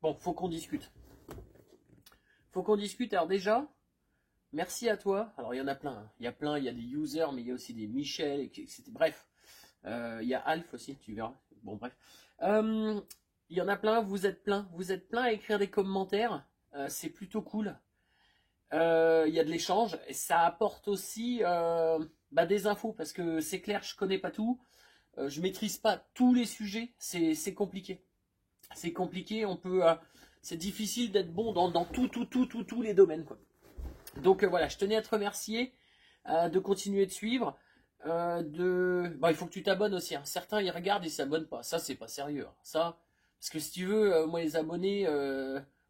Bon, faut qu'on discute. Faut qu'on discute. Alors déjà, merci à toi. Alors il y en a plein. Hein. Il y a des users, mais il y a aussi des Michel, etc. Bref, il y a Alf aussi, tu verras. Bon, bref. Il y en a plein, vous êtes plein à écrire des commentaires. C'est plutôt cool. Il y a de l'échange. Et ça apporte aussi des infos, parce que c'est clair, je connais pas tout. Je maîtrise pas tous les sujets. C'est compliqué. C'est compliqué, c'est difficile d'être bon dans tous les domaines, quoi. Donc voilà, je tenais à te remercier de continuer de suivre. Il faut que tu t'abonnes aussi. Hein. Certains ils regardent et s'abonnent pas. Ça c'est pas sérieux. Hein. Ça, parce que si tu veux, moi les abonnés,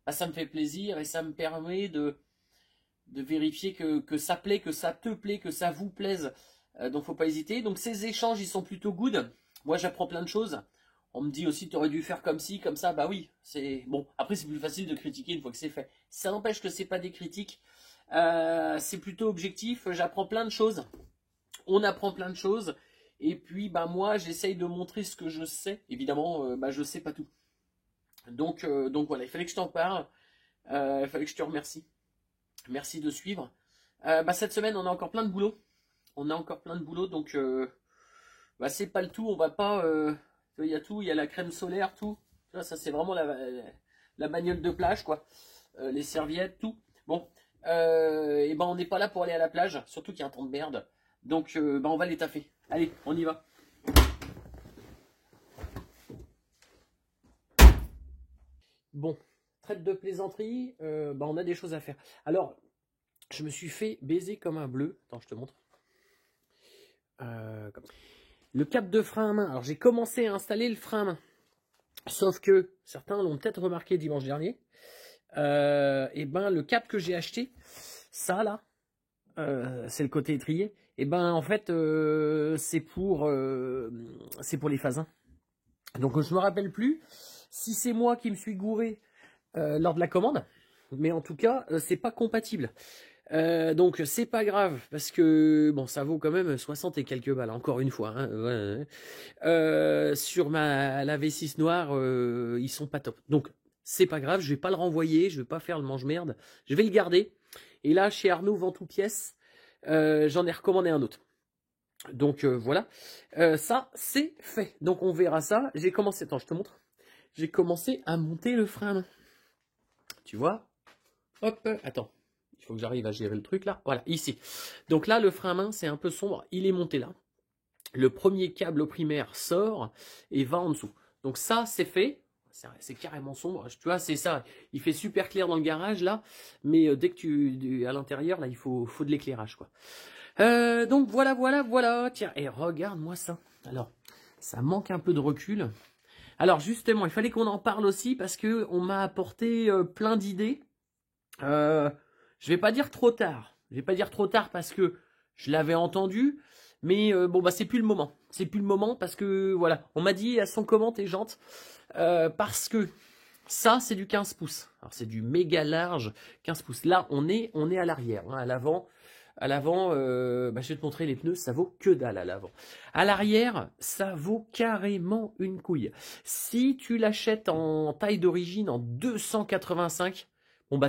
ça me fait plaisir et ça me permet de vérifier que ça plaît, que ça te plaît, que ça vous plaise. Donc faut pas hésiter. Donc ces échanges ils sont plutôt good. Moi j'apprends plein de choses. On me dit aussi, tu aurais dû faire comme ci, comme ça. Bah oui, c'est bon. Après, c'est plus facile de critiquer une fois que c'est fait. Ça n'empêche que c'est pas des critiques. C'est plutôt objectif. J'apprends plein de choses. On apprend plein de choses. Et puis, moi, j'essaye de montrer ce que je sais. Évidemment, je sais pas tout. Donc voilà, il fallait que je t'en parle. Il fallait que je te remercie. Merci de suivre. Cette semaine, on a encore plein de boulot. Donc, c'est pas le tout. On va pas. Il y a tout, il y a la crème solaire, tout. Ça c'est vraiment la bagnole de plage, quoi. Les serviettes, tout. Bon, on n'est pas là pour aller à la plage, surtout qu'il y a un temps de merde. Donc, on va les taffer. Allez, on y va. Bon, traite de plaisanterie, on a des choses à faire. Alors, je me suis fait baiser comme un bleu. Attends, je te montre. Comme ça. Le cap de frein à main. Alors j'ai commencé à installer le frein à main. Sauf que certains l'ont peut-être remarqué dimanche dernier. Le cap que j'ai acheté, ça là, c'est le côté étrier. En fait, c'est pour les phases 1. Donc je me rappelle plus si c'est moi qui me suis gouré lors de la commande. Mais en tout cas, c'est pas compatible. Donc c'est pas grave parce que ça vaut quand même 60 et quelques balles encore une fois. Hein, ouais. Sur la V6 noire, ils sont pas top. Donc c'est pas grave, je vais pas le renvoyer, je vais pas faire le mange-merde, je vais le garder. Et là chez Arnaud Vend tout pièce, j'en ai recommandé un autre. Donc voilà, ça c'est fait. Donc on verra ça. J'ai commencé, attends je te montre. J'ai commencé à monter le frein à main. Tu vois? Hop, attends. Il faut que j'arrive à gérer le truc là. Voilà, ici. Donc là, le frein à main, c'est un peu sombre. Il est monté là. Le premier câble au primaire sort et va en dessous. Donc ça, c'est fait. C'est carrément sombre. Tu vois, c'est ça. Il fait super clair dans le garage là. Mais dès que à l'intérieur, là, il faut de l'éclairage, quoi. Donc voilà. Tiens, et regarde-moi ça. Alors, ça manque un peu de recul. Alors justement, il fallait qu'on en parle aussi parce que on m'a apporté plein d'idées. Je vais pas dire trop tard. Je vais pas dire trop tard parce que je l'avais entendu, mais c'est plus le moment. C'est plus le moment parce que voilà, on m'a dit à son comment t'es gente parce que ça c'est du 15 pouces. Alors c'est du méga large 15 pouces. Là on est à l'arrière, hein, à l'avant. À l'avant, je vais te montrer les pneus, ça vaut que dalle à l'avant. À l'arrière, ça vaut carrément une couille. Si tu l'achètes en taille d'origine en 285,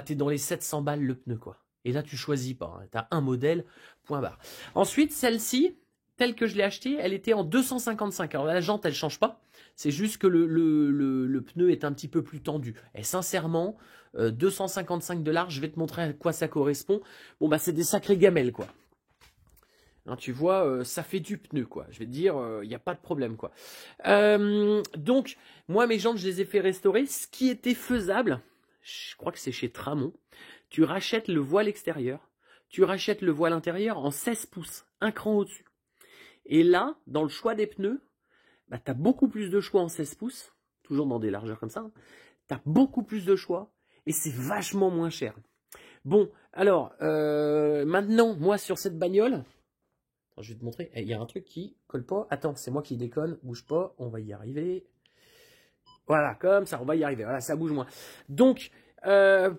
t'es dans les 700 balles le pneu, quoi. Et là, tu choisis pas. Hein. T'as un modèle, point barre. Ensuite, celle-ci, telle que je l'ai achetée, elle était en 255. Alors la jante, elle change pas. C'est juste que le pneu est un petit peu plus tendu. Et sincèrement, 255 de large, je vais te montrer à quoi ça correspond. C'est des sacrées gamelles, quoi. Hein, tu vois, ça fait du pneu, quoi. Je vais te dire, il n'y a pas de problème, quoi. Donc, moi, mes jantes, je les ai fait restaurer. Ce qui était faisable, je crois que c'est chez Tramont, tu rachètes le voile extérieur, tu rachètes le voile intérieur en 16 pouces, un cran au-dessus. Et là, dans le choix des pneus, tu as beaucoup plus de choix en 16 pouces, toujours dans des largeurs comme ça, tu as beaucoup plus de choix et c'est vachement moins cher. Bon, alors, maintenant, moi sur cette bagnole, attends, je vais te montrer, il y a un truc qui colle pas, attends, c'est moi qui déconne, bouge pas, on va y arriver. Voilà, comme ça, on va y arriver, voilà, ça bouge moins. Donc,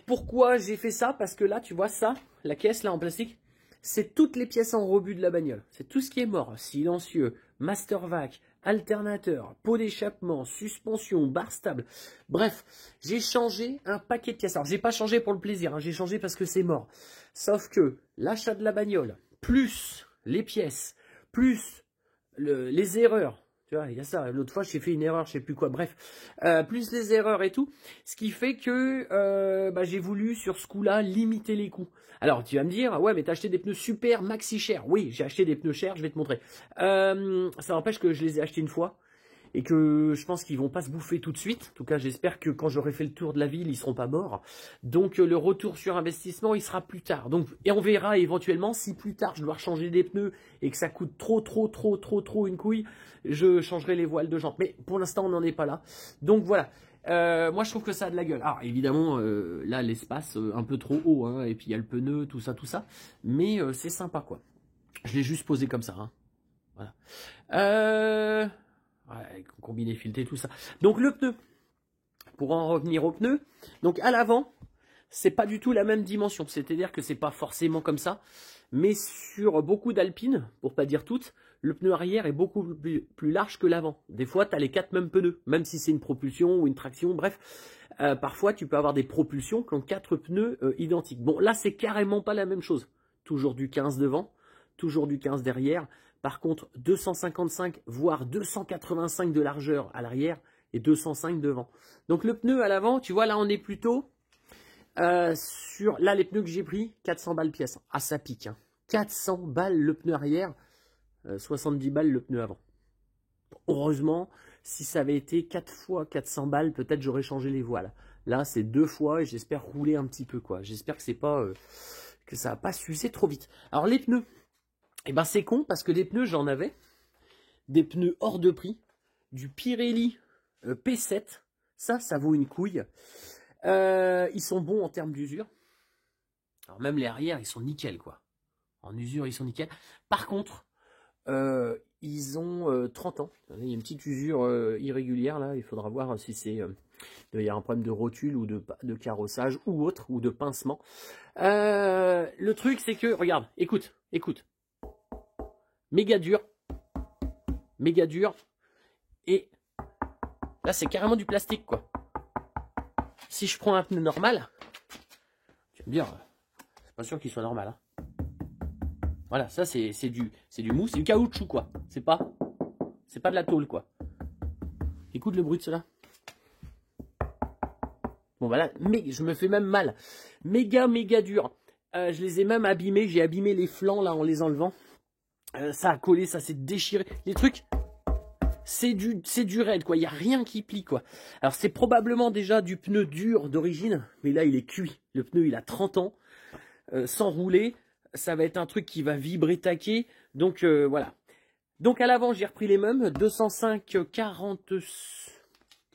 pourquoi j'ai fait ça? Parce que là, tu vois ça, la caisse là en plastique, c'est toutes les pièces en rebut de la bagnole. C'est tout ce qui est mort. Silencieux, Mastervac, alternateur, pot d'échappement, suspension, barre stable. Bref, j'ai changé un paquet de pièces. Alors, j'ai pas changé pour le plaisir, hein, j'ai changé parce que c'est mort. Sauf que l'achat de la bagnole, plus les pièces, plus les erreurs. Tu vois, il y a ça. L'autre fois, j'ai fait une erreur, je sais plus quoi. Bref, plus les erreurs et tout. Ce qui fait que j'ai voulu, sur ce coup-là, limiter les coûts. Alors, tu vas me dire, ouais, mais t'as acheté des pneus super maxi chers. Oui, j'ai acheté des pneus chers, je vais te montrer. Ça n'empêche que je les ai achetés une fois. Et que je pense qu'ils vont pas se bouffer tout de suite. En tout cas, j'espère que quand j'aurai fait le tour de la ville, ils seront pas morts. Donc, le retour sur investissement, il sera plus tard. Donc, et on verra éventuellement si plus tard, je dois changer des pneus et que ça coûte trop une couille, je changerai les voiles de jantes. Mais pour l'instant, on n'en est pas là. Donc, voilà. Moi, je trouve que ça a de la gueule. Alors, évidemment, là, l'espace un peu trop haut. Hein, et puis, il y a le pneu, tout ça. Mais c'est sympa, quoi. Je l'ai juste posé comme ça. Hein. Voilà. Ouais, combiné fileté, tout ça. Donc le pneu, pour en revenir au pneu, donc à l'avant, c'est pas du tout la même dimension. C'est-à-dire que c'est pas forcément comme ça, mais sur beaucoup d'Alpines, pour pas dire toutes, le pneu arrière est beaucoup plus large que l'avant. Des fois, tu as les 4 mêmes pneus, même si c'est une propulsion ou une traction, bref. Parfois, tu peux avoir des propulsions qui ont 4 pneus identiques. Bon, là, c'est carrément pas la même chose. Toujours du 15 devant, toujours du 15 derrière. Par contre, 255 voire 285 de largeur à l'arrière et 205 devant. Donc le pneu à l'avant, tu vois, là on est plutôt sur... Là les pneus que j'ai pris, 400 balles pièce. Ah ça pique. Hein. 400 balles le pneu arrière, 70 balles le pneu avant. Heureusement, si ça avait été 4 fois 400 balles, peut-être j'aurais changé les voiles. Là c'est 2 fois et j'espère rouler un petit peu, quoi. J'espère que c'est pas que ça va pas s'user trop vite. Alors les pneus. Et ben c'est con parce que les pneus j'en avais, des pneus hors de prix, du Pirelli P7, ça vaut une couille. Ils sont bons en termes d'usure. Alors même les arrières ils sont nickel quoi. En usure ils sont nickel. Par contre, ils ont 30 ans. Il y a une petite usure irrégulière là, il faudra voir si c'est... il y a un problème de rotule ou de carrossage ou autre, ou de pincement. Le truc c'est que, regarde, écoute. Méga dur, et là c'est carrément du plastique quoi. Si je prends un pneu normal, tu vas me dire, c'est pas sûr qu'il soit normal. Hein. Voilà, ça c'est du mou, c'est du caoutchouc quoi. C'est pas de la tôle quoi. Écoute le bruit de cela. Bon voilà, mais je me fais même mal. Méga dur. Je les ai même abîmés, j'ai abîmé les flancs là en les enlevant. Ça a collé, ça s'est déchiré. Les trucs, c'est du raide, quoi. Il n'y a rien qui plie, quoi. Alors, c'est probablement déjà du pneu dur d'origine, mais là, il est cuit. Le pneu, il a 30 ans. Sans rouler, ça va être un truc qui va vibrer taquer. Donc, voilà. Donc, à l'avant, j'ai repris les mêmes. 205, 40... Que je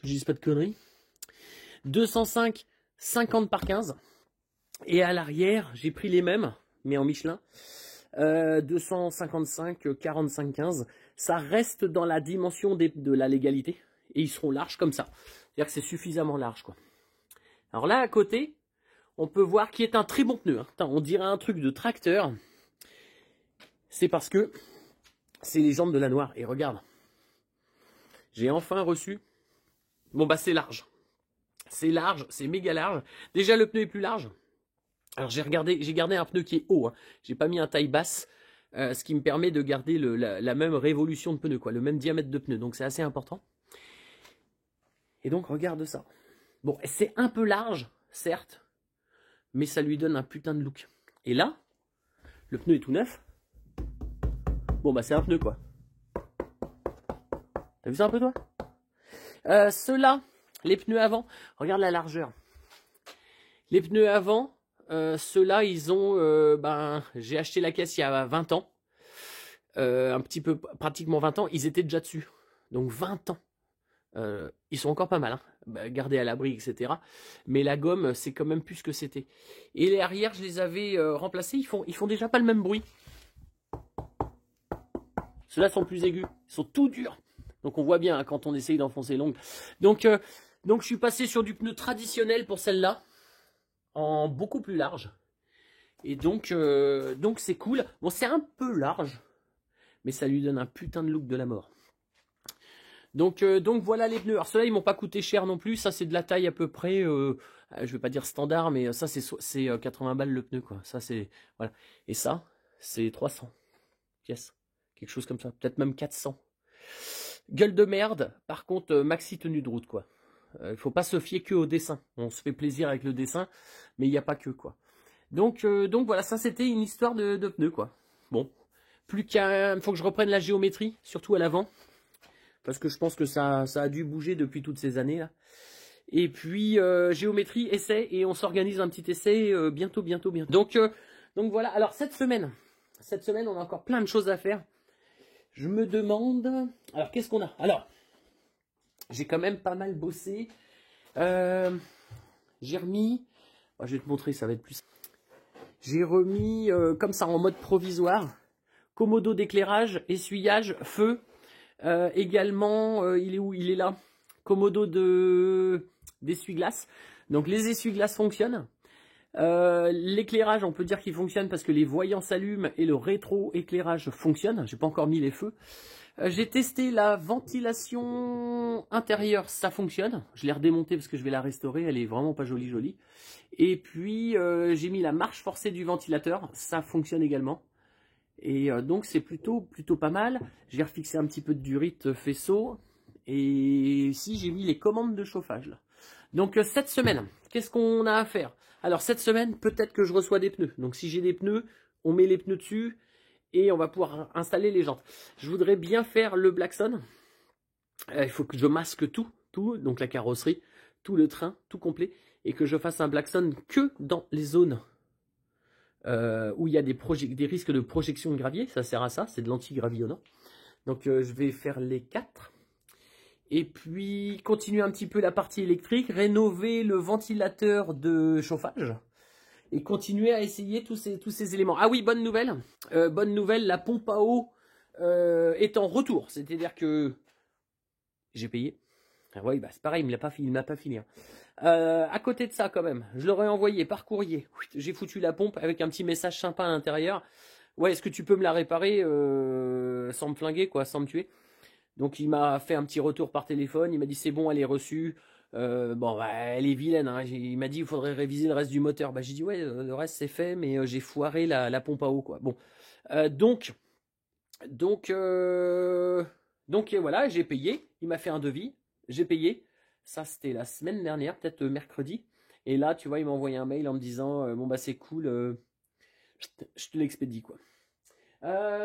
dise pas de conneries. 205, 50 par 15. Et à l'arrière, j'ai pris les mêmes, mais en Michelin. 255, 45, 15, ça reste dans la dimension de la légalité et ils seront larges comme ça. C'est-à-dire que c'est suffisamment large quoi. Alors là à côté, on peut voir qu'il est un très bon pneu. Hein. Putain, on dirait un truc de tracteur. C'est parce que c'est les jambes de la Noire. Et regarde, j'ai enfin reçu. Bon bah c'est large. C'est large, c'est méga large. Déjà le pneu est plus large. Alors j'ai gardé un pneu qui est haut, hein. J'ai pas mis un taille basse, ce qui me permet de garder la même révolution de pneu, quoi, le même diamètre de pneu, donc c'est assez important. Et donc regarde ça. Bon, c'est un peu large, certes, mais ça lui donne un putain de look. Et là, le pneu est tout neuf. Bon bah c'est un pneu quoi. T'as vu ça un peu toi? Ceux-là, les pneus avant, regarde la largeur. Les pneus avant, ceux-là, ils ont... j'ai acheté la caisse il y a 20 ans. Un petit peu, pratiquement 20 ans. Ils étaient déjà dessus. Donc 20 ans. Ils sont encore pas mal. Hein. Gardés à l'abri, etc. Mais la gomme, c'est quand même plus ce que c'était. Et les arrières, je les avais remplacés. Ils font déjà pas le même bruit. Ceux-là sont plus aigus. Ils sont tout durs. Donc on voit bien hein, quand on essaye d'enfoncer l'ongle. Donc je suis passé sur du pneu traditionnel pour celle-là. En beaucoup plus large. Et donc c'est cool. Bon, c'est un peu large, mais ça lui donne un putain de look de la mort. Donc voilà les pneus. Alors ceux-là, ils m'ont pas coûté cher non plus. Ça, c'est de la taille à peu près, je vais pas dire standard, mais ça, c'est 80 balles le pneu, quoi. Ça, c'est, voilà. Et ça, c'est 300 pièces. Quelque chose comme ça. Peut-être même 400. Gueule de merde. Par contre, maxi tenue de route, quoi. Il faut pas se fier que au dessin. On se fait plaisir avec le dessin, mais il n'y a pas que, quoi. Donc voilà, ça, c'était une histoire de pneus, quoi. Bon. Plus qu'à, faut que je reprenne la géométrie, surtout à l'avant. Parce que je pense que ça a dû bouger depuis toutes ces années là. Et puis géométrie, essai, et on s'organise un petit essai bientôt. Donc voilà, alors cette semaine, on a encore plein de choses à faire. Je me demande, alors qu'est-ce qu'on a? Alors, j'ai quand même pas mal bossé. J'ai remis, je vais te montrer, ça va être plus. J'ai remis comme ça en mode provisoire, commodo d'éclairage, essuyage, feu. Également, il est où? Il est là. Commodo d'essuie-glace. Donc les essuie-glaces fonctionnent. L'éclairage, on peut dire qu'il fonctionne parce que les voyants s'allument et le rétro-éclairage fonctionne. J'ai pas encore mis les feux. J'ai testé la ventilation intérieure, ça fonctionne. Je l'ai redémontée parce que je vais la restaurer. Elle est vraiment pas jolie. Et puis j'ai mis la marche forcée du ventilateur, ça fonctionne également. Et donc c'est plutôt pas mal. Je vais refixer un petit peu de durite faisceau. Et ici j'ai mis les commandes de chauffage là. Donc cette semaine, qu'est-ce qu'on a à faire? Alors cette semaine, peut-être que je reçois des pneus. Donc si j'ai des pneus, on met les pneus dessus et on va pouvoir installer les jantes. Je voudrais bien faire le Blackson. Il faut que je masque tout, donc la carrosserie, tout le train, tout complet. Et que je fasse un Blackson que dans les zones où il y a des risques de projection de gravier. Ça sert à ça, c'est de l'anti-gravillonnant. Donc je vais faire les 4. Et puis continuer un petit peu la partie électrique, rénover le ventilateur de chauffage. Et continuer à essayer tous ces éléments. Ah oui, bonne nouvelle, la pompe à eau est en retour. C'est-à-dire que j'ai payé. Ah oui, bah c'est pareil, il ne m'a pas filé. À côté de ça, quand même, je l'aurais envoyé par courrier. J'ai foutu la pompe avec un petit message sympa à l'intérieur. Ouais, est-ce que tu peux me la réparer sans me flinguer, quoi, sans me tuer? Donc il m'a fait un petit retour par téléphone. Il m'a dit c'est bon, elle est reçue. Bon, bah, elle est vilaine. Hein. Il m'a dit il faudrait réviser le reste du moteur. Bah, j'ai dit ouais, le reste c'est fait, mais j'ai foiré la pompe à eau, quoi. Bon, donc voilà, j'ai payé. Il m'a fait un devis. J'ai payé. Ça, c'était la semaine dernière, peut-être mercredi. Et là, tu vois, il m'a envoyé un mail en me disant bon, bah, c'est cool, je te l'expédie, quoi.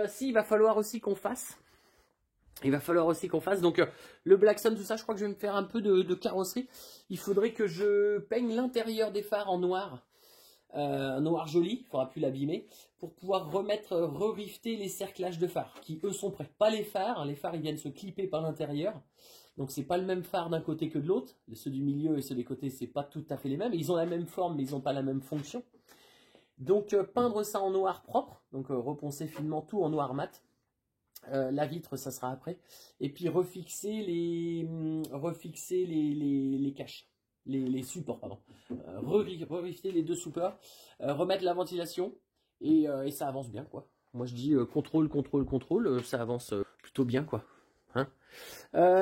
Si, il va falloir aussi qu'on fasse. Donc, le Blackson, tout ça, je crois que je vais me faire un peu de carrosserie. Il faudrait que je peigne l'intérieur des phares en noir. Noir joli, il ne faudra plus l'abîmer. Pour pouvoir re-rifter les cerclages de phares, qui eux sont prêts. Pas les phares ils viennent se clipper par l'intérieur. Donc c'est pas le même phare d'un côté que de l'autre. Ceux du milieu et ceux des côtés, c'est pas tout à fait les mêmes. Ils ont la même forme, mais ils n'ont pas la même fonction. Donc peindre ça en noir propre, donc reponcer finement tout en noir mat. La vitre, ça sera après. Et puis refixer les caches, les supports, pardon. Revifter les deux supports, remettre la ventilation et ça avance bien, quoi. Moi je dis contrôle, ça avance plutôt bien, quoi. Hein,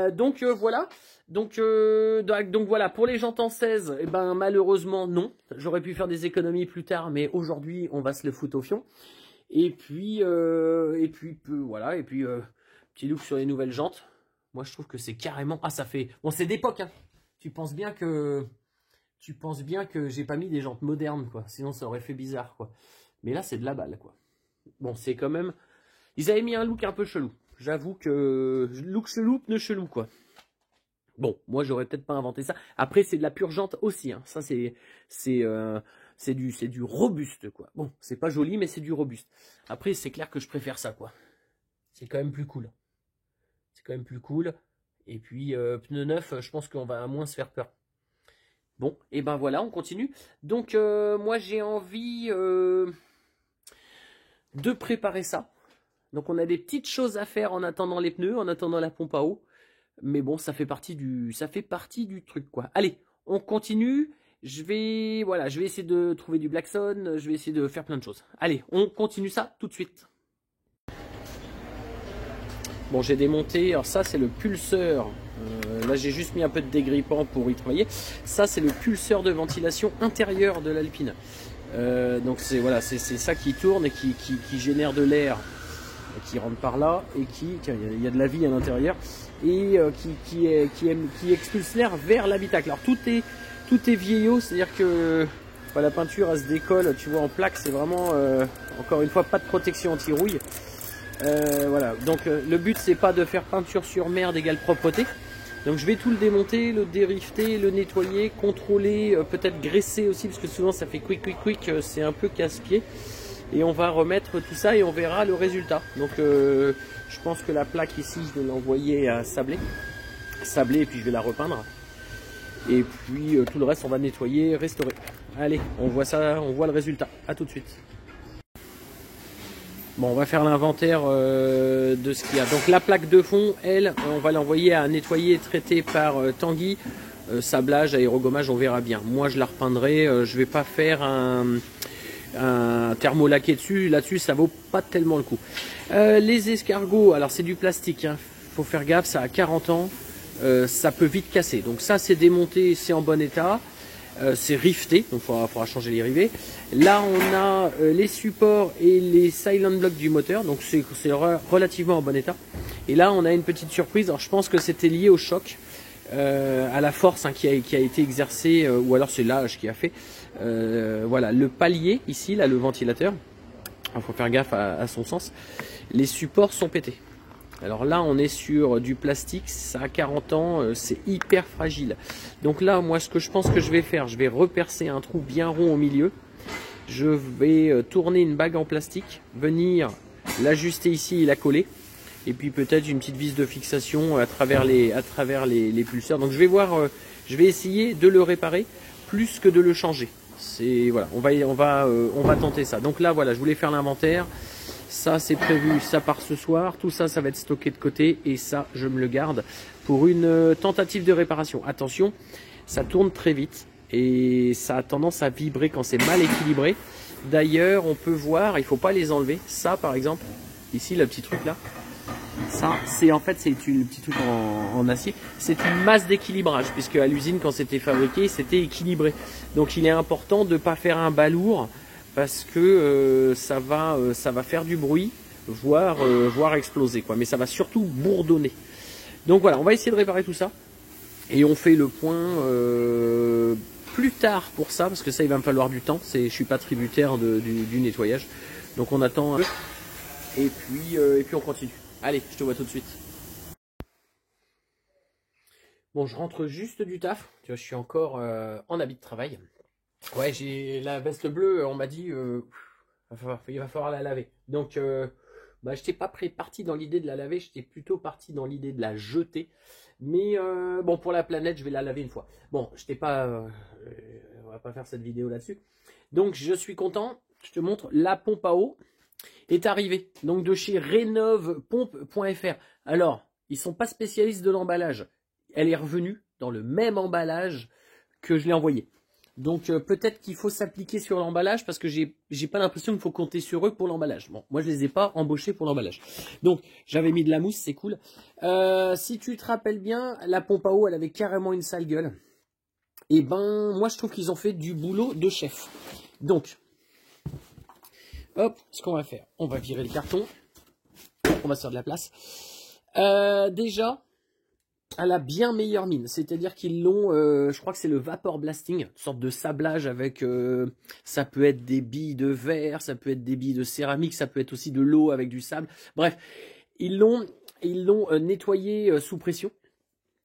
donc voilà. Donc voilà, pour les jantes en 16, eh ben malheureusement non. J'aurais pu faire des économies plus tard, mais aujourd'hui on va se le foutre au fion. Et puis voilà, et puis petit look sur les nouvelles jantes. Moi je trouve que c'est carrément, ça fait, bon c'est d'époque, hein. Tu penses bien que j'ai pas mis des jantes modernes, quoi. Sinon ça aurait fait bizarre, quoi. Mais là c'est de la balle, quoi. Bon, c'est quand même, ils avaient mis un look un peu chelou. J'avoue que look chelou, pneu chelou, quoi. Bon, moi j'aurais peut-être pas inventé ça. Après c'est de la pure jante aussi, hein. Ça c'est du robuste, quoi. Bon, c'est pas joli, mais c'est du robuste. Après c'est clair que je préfère ça, quoi. C'est quand même plus cool. Et puis pneu neuf, je pense qu'on va moins se faire peur. Bon, et ben voilà, on continue. Donc moi j'ai envie de préparer ça. Donc on a des petites choses à faire en attendant les pneus, en attendant la pompe à eau. Mais bon, ça fait partie du truc, quoi. Allez, on continue. Je vais essayer de trouver du Blackson. Je vais essayer de faire plein de choses. Allez, on continue ça tout de suite. Bon, j'ai démonté, alors ça c'est le pulseur, là j'ai juste mis un peu de dégrippant pour y travailler. Ça c'est le pulseur de ventilation intérieure de l'Alpine. Donc c'est voilà, c'est ça qui tourne et qui génère de l'air qui rentre par là et il y a de la vie à l'intérieur et qui expulse l'air vers l'habitacle. Alors tout est vieillot, c'est-à-dire que la peinture elle se décolle, tu vois, en plaque, c'est vraiment encore une fois pas de protection anti-rouille. Voilà, donc le but c'est pas de faire peinture sur merde égale propreté. Donc je vais tout le démonter, le dérifter, le nettoyer, contrôler, peut-être graisser aussi parce que souvent ça fait quick, c'est un peu casse-pied. Et on va remettre tout ça et on verra le résultat. Donc je pense que la plaque ici je vais l'envoyer à sabler et puis je vais la repeindre. Et puis tout le reste on va nettoyer, restaurer. Allez, on voit ça, on voit le résultat. À tout de suite. Bon, on va faire l'inventaire de ce qu'il y a. Donc la plaque de fond, elle, on va l'envoyer à nettoyer et traiter par Tanguy. Sablage, aérogommage, on verra bien. Moi, je la repeindrai. Je vais pas faire un thermolaqué dessus. Là-dessus, ça vaut pas tellement le coup. Les escargots, alors c'est du plastique. Hein. Faut faire gaffe, ça a 40 ans. Ça peut vite casser. Donc ça, c'est démonté, c'est en bon état. C'est rifté, donc il faudra changer les rivets. Là on a les supports et les silent blocks du moteur, donc c'est relativement en bon état. Et là on a une petite surprise, alors je pense que c'était lié au choc, à la force qui a été exercée, ou alors c'est l'âge qui a fait. Voilà, le palier ici, là le ventilateur, il faut faire gaffe à son sens, les supports sont pétés. Alors là, on est sur du plastique, ça a 40 ans, c'est hyper fragile. Donc là, moi, ce que je pense que je vais faire, je vais repercer un trou bien rond au milieu. Je vais tourner une bague en plastique, venir l'ajuster ici et la coller. Et puis peut-être une petite vis de fixation à travers les pulseurs. Donc je vais voir, je vais essayer de le réparer plus que de le changer. C'est voilà, on va tenter ça. Donc là, voilà, je voulais faire l'inventaire. Ça c'est prévu, ça part ce soir, tout ça, ça va être stocké de côté et ça je me le garde pour une tentative de réparation. Attention, ça tourne très vite et ça a tendance à vibrer quand c'est mal équilibré. D'ailleurs, on peut voir, il ne faut pas les enlever. Ça par exemple, ici le petit truc là, ça c'est en fait c'est le petit truc en acier, c'est une masse d'équilibrage puisque à l'usine quand c'était fabriqué, c'était équilibré. Donc il est important de ne pas faire un balourd. Parce que ça va faire du bruit, voire exploser, quoi. Mais ça va surtout bourdonner. Donc voilà, on va essayer de réparer tout ça. Et on fait le point plus tard pour ça, parce que ça, il va me falloir du temps. Je suis pas tributaire du nettoyage. Donc on attend un peu. Et puis on continue. Allez, je te vois tout de suite. Bon, je rentre juste du taf. Tu vois, je suis encore en habit de travail. Ouais, j'ai la veste bleue, on m'a dit il va falloir la laver. Donc je n'étais pas parti dans l'idée de la laver, j'étais plutôt parti dans l'idée de la jeter. Mais bon, pour la planète, je vais la laver une fois. Bon, on va pas faire cette vidéo là-dessus. Donc je suis content, je te montre, la pompe à eau est arrivée. Donc de chez renovepompe.fr. Alors, ils sont pas spécialistes de l'emballage. Elle est revenue dans le même emballage que je l'ai envoyé. Donc peut-être qu'il faut s'appliquer sur l'emballage parce que j'ai pas l'impression qu'il faut compter sur eux pour l'emballage. Bon, moi je les ai pas embauchés pour l'emballage. Donc j'avais mis de la mousse, c'est cool. Si tu te rappelles bien, la pompe à eau, elle avait carrément une sale gueule. Et ben moi je trouve qu'ils ont fait du boulot de chef. Donc, hop, ce qu'on va faire, on va virer le carton. On va se faire de la place. Déjà, elle a bien meilleure mine, c'est-à-dire qu'ils l'ont, je crois que c'est le vapor blasting, une sorte de sablage avec, ça peut être des billes de verre, ça peut être des billes de céramique, ça peut être aussi de l'eau avec du sable. Bref, ils l'ont nettoyé sous pression,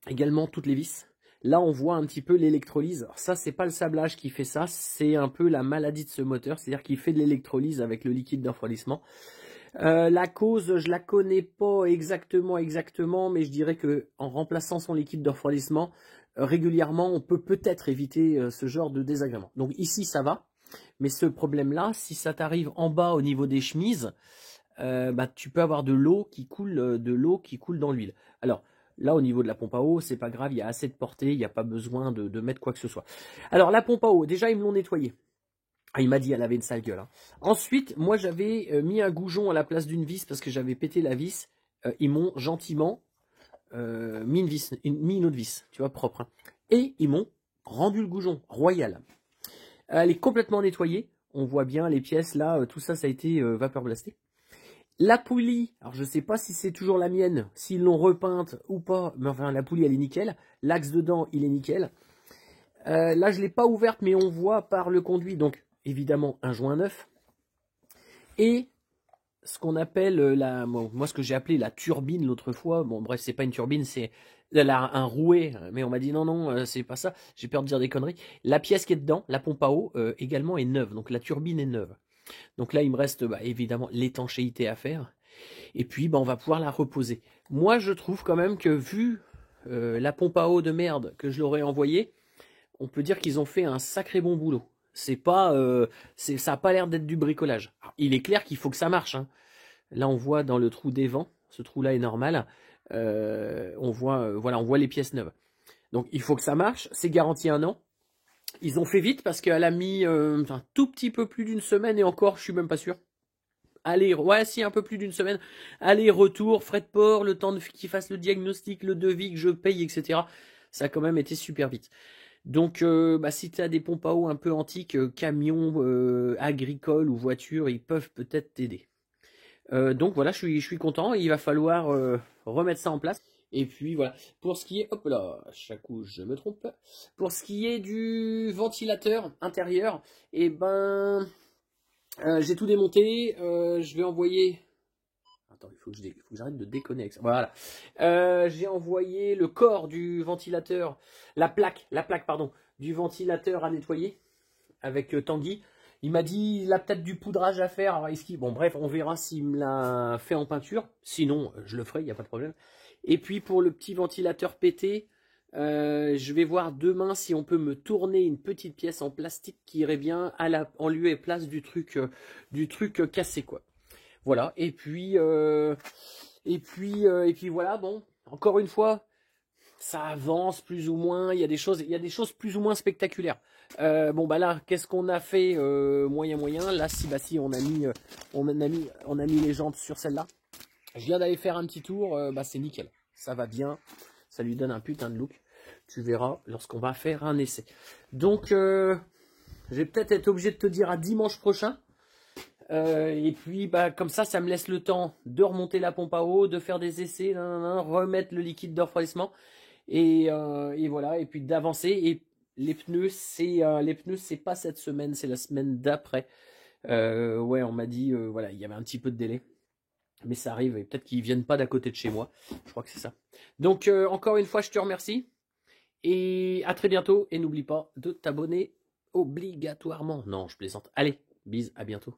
également toutes les vis. Là, on voit un petit peu l'électrolyse. Alors ça, c'est pas le sablage qui fait ça, c'est un peu la maladie de ce moteur, c'est-à-dire qu'il fait de l'électrolyse avec le liquide de refroidissement. La cause, je la connais pas exactement, mais je dirais que en remplaçant son liquide de refroidissement régulièrement, on peut peut-être éviter ce genre de désagrément. Donc ici, ça va, mais ce problème-là, si ça t'arrive en bas au niveau des chemises, tu peux avoir de l'eau qui coule dans l'huile. Alors là, au niveau de la pompe à eau, c'est pas grave, il y a assez de portée, il n'y a pas besoin de mettre quoi que ce soit. Alors la pompe à eau, déjà ils me l'ont nettoyée. Ah, il m'a dit qu'elle avait une sale gueule. Hein. Ensuite, moi j'avais mis un goujon à la place d'une vis parce que j'avais pété la vis. ils m'ont gentiment mis une autre vis, tu vois, propre. Hein. Et ils m'ont rendu le goujon royal. Elle est complètement nettoyée. On voit bien les pièces là, tout ça, ça a été vapeur blasté. La poulie, alors je sais pas si c'est toujours la mienne, s'ils l'ont repeinte ou pas, mais enfin la poulie elle est nickel. L'axe dedans il est nickel. Là je l'ai pas ouverte mais on voit par le conduit, donc évidemment un joint neuf. Et ce qu'on appelle moi ce que j'ai appelé la turbine l'autre fois, bon bref c'est pas une turbine, c'est un rouet, mais on m'a dit non, c'est pas ça, j'ai peur de dire des conneries. La pièce qui est dedans, la pompe à eau, également est neuve, donc la turbine est neuve. Donc là, il me reste évidemment l'étanchéité à faire. Et puis, on va pouvoir la reposer. Moi, je trouve quand même que vu la pompe à eau de merde que je leur ai envoyée, on peut dire qu'ils ont fait un sacré bon boulot. C'est pas, ça n'a pas l'air d'être du bricolage. Alors, il est clair qu'il faut que ça marche. Hein. Là, on voit dans le trou des vents, ce trou-là est normal. On voit les pièces neuves. Donc, il faut que ça marche. C'est garanti 1 an. Ils ont fait vite parce qu'elle a mis un tout petit peu plus d'une semaine et encore, je suis même pas sûr. Allez, ouais, si, un peu plus d'une semaine. Aller, retour, frais de port, le temps qu'ils fassent le diagnostic, le devis, que je paye, etc. Ça a quand même été super vite. Donc, si tu as des pompes à eau un peu antiques, camions, agricoles ou voitures, ils peuvent peut-être t'aider. Donc voilà, je suis content. Il va falloir remettre ça en place. Et puis voilà, pour ce qui est, hop là, chaque coup je me trompe. Pour ce qui est du ventilateur intérieur, j'ai tout démonté. Je vais envoyer. Attends, il faut que j'arrête de déconner avec ça. Voilà. J'ai envoyé le corps du ventilateur, la plaque, pardon, du ventilateur à nettoyer avec Tanguy. Il m'a dit il a peut-être du poudrage à faire. Alors, bon bref, on verra s'il me l'a fait en peinture. Sinon, je le ferai, il n'y a pas de problème. Et puis pour le petit ventilateur pété, je vais voir demain si on peut me tourner une petite pièce en plastique qui irait bien en lieu et place du truc cassé quoi. Voilà. Et puis voilà. Bon, encore une fois, ça avance plus ou moins. Il y a des choses plus ou moins spectaculaires. Là, qu'est-ce qu'on a fait moyen. Là, si on a mis les jantes sur celle-là. Je viens d'aller faire un petit tour, c'est nickel. Ça va bien, ça lui donne un putain de look. Tu verras lorsqu'on va faire un essai. Donc, je vais peut-être être obligé de te dire à dimanche prochain. Et puis, comme ça me laisse le temps de remonter la pompe à eau, de faire des essais, remettre le liquide de refroidissement. Et voilà, et puis d'avancer. Et les pneus, c'est pas cette semaine, c'est la semaine d'après. On m'a dit, il y avait un petit peu de délai. Mais ça arrive, et peut-être qu'ils viennent pas d'à côté de chez moi. Je crois que c'est ça. Donc, encore une fois, je te remercie. Et à très bientôt. Et n'oublie pas de t'abonner obligatoirement. Non, je plaisante. Allez, bise, à bientôt.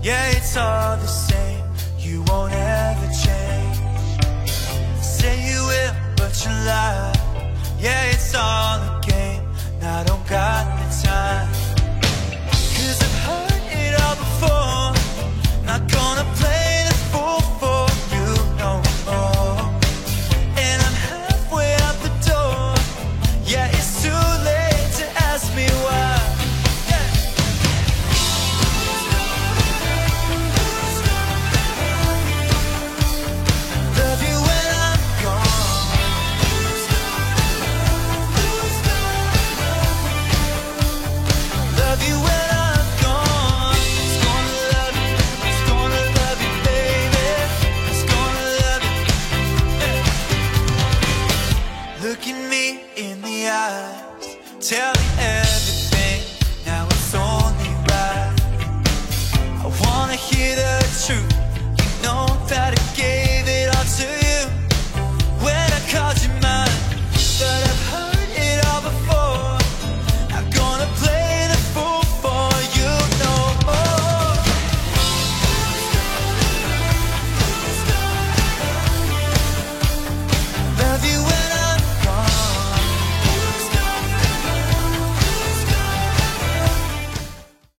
Yeah, it's all the same. You won't ever change. Say you will, but you lie. Yeah, it's all